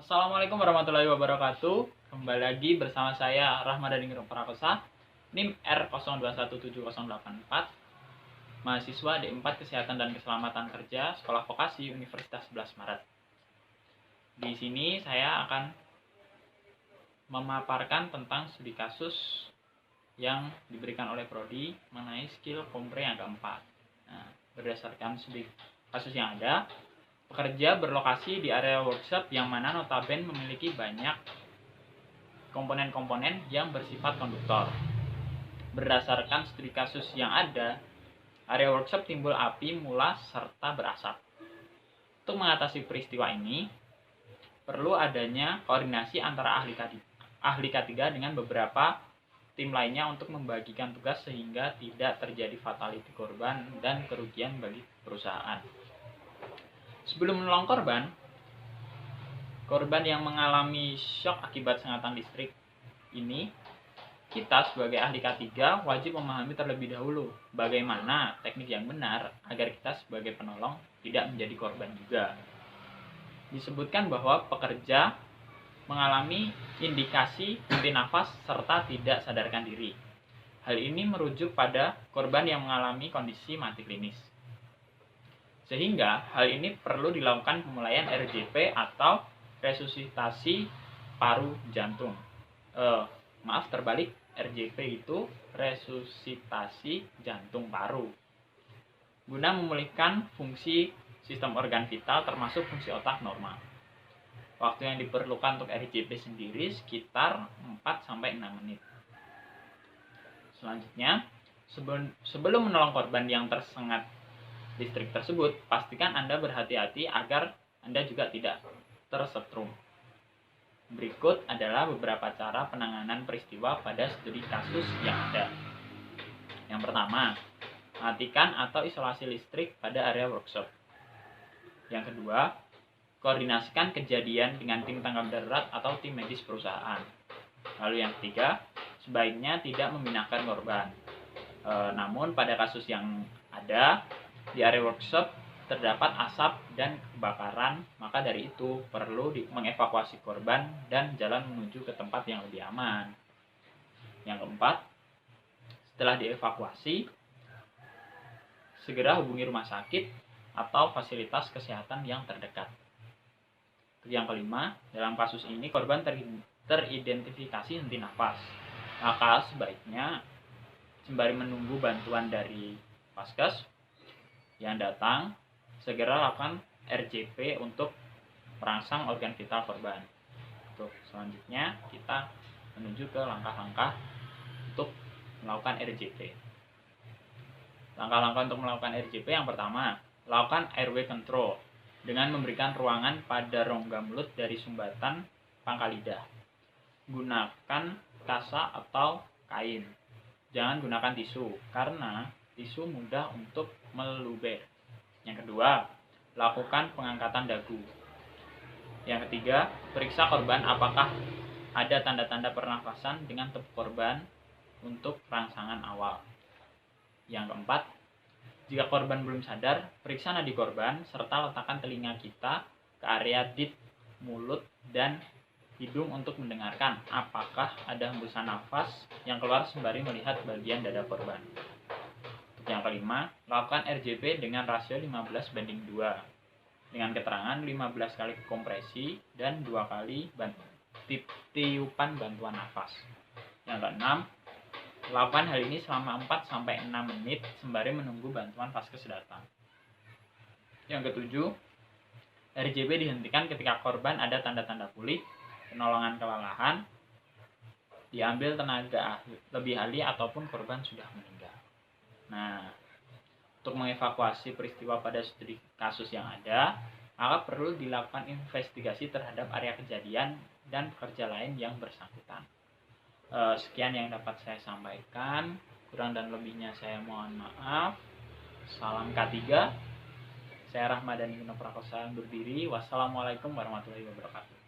Assalamualaikum warahmatullahi wabarakatuh. Kembali lagi bersama saya Rahmadani Prakosa, NIM R02170884, mahasiswa D4 Kesehatan dan Keselamatan Kerja, Sekolah Vokasi Universitas 11 Maret. Di sini saya akan memaparkan tentang studi kasus yang diberikan oleh Prodi mengenai skill kompre yang keempat. Nah, berdasarkan studi kasus yang ada, pekerja berlokasi di area workshop yang mana notabene memiliki banyak komponen-komponen yang bersifat konduktor. Berdasarkan studi kasus yang ada, area workshop timbul api, mulas, serta berasap. Untuk mengatasi peristiwa ini, perlu adanya koordinasi antara ahli K3 dengan beberapa tim lainnya untuk membagikan tugas sehingga tidak terjadi fatality korban dan kerugian bagi perusahaan. Sebelum menolong korban yang mengalami shock akibat sengatan listrik ini, kita sebagai ahli K3 wajib memahami terlebih dahulu bagaimana teknik yang benar agar kita sebagai penolong tidak menjadi korban juga. Disebutkan bahwa pekerja mengalami indikasi henti nafas serta tidak sadarkan diri. Hal ini merujuk pada korban yang mengalami kondisi mati klinis. Sehingga hal ini perlu dilakukan pemulaian RJP atau resusitasi paru jantung. RJP itu resusitasi jantung paru. Guna memulihkan fungsi sistem organ vital termasuk fungsi otak normal. Waktu yang diperlukan untuk RJP sendiri sekitar 4-6 menit. Selanjutnya, sebelum menolong korban yang tersengat listrik tersebut, pastikan Anda berhati-hati agar Anda juga tidak tersetrum. Berikut adalah beberapa cara penanganan peristiwa pada studi kasus yang ada. Yang pertama, matikan atau isolasi listrik pada area workshop. Yang kedua, koordinasikan kejadian dengan tim tanggap darurat atau tim medis perusahaan. Lalu yang ketiga, sebaiknya tidak memindahkan korban. Namun pada kasus yang ada, di area workshop terdapat asap dan kebakaran, maka dari itu perlu mengevakuasi korban dan jalan menuju ke tempat yang lebih aman. Yang keempat, setelah dievakuasi, segera hubungi rumah sakit atau fasilitas kesehatan yang terdekat. Yang kelima, dalam kasus ini korban teridentifikasi henti nafas. Maka sebaiknya sembari menunggu bantuan dari Vaskes yang datang, segera lakukan RJP untuk merangsang organ vital korban. Selanjutnya kita menuju ke langkah-langkah untuk melakukan RJP. Langkah-langkah untuk melakukan RJP yang pertama, lakukan airway control dengan memberikan ruangan pada rongga mulut dari sumbatan pangkal lidah. Gunakan kasa atau kain. Jangan gunakan tisu karena tisu mudah untuk meluber. Yang kedua, lakukan pengangkatan dagu. Yang ketiga, periksa korban apakah ada tanda-tanda pernafasan dengan tepuk korban untuk rangsangan awal. Yang keempat, jika korban belum sadar, periksa nadi korban serta letakkan telinga kita ke area dit, mulut, dan hidung untuk mendengarkan apakah ada hembusan nafas yang keluar sembari melihat bagian dada korban. Untuk yang kelima, lakukan RJP dengan rasio 15:2 dengan keterangan 15 kali kompresi dan 2 kali tiupan bantuan nafas. Yang keenam, lakukan hal ini selama 4-6 menit sembari menunggu bantuan Vaskes datang. Yang ketujuh, RJP dihentikan ketika korban ada tanda-tanda pulih, penolongan kelelahan, diambil tenaga lebih ahli ataupun korban sudah meninggal. Nah, untuk mengevakuasi peristiwa pada studi kasus yang ada, maka perlu dilakukan investigasi terhadap area kejadian dan pekerja lain yang bersangkutan. Sekian yang dapat saya sampaikan, kurang dan lebihnya saya mohon maaf. Salam K3, saya Rahmadani Prakosa undur diri. Wassalamualaikum warahmatullahi wabarakatuh.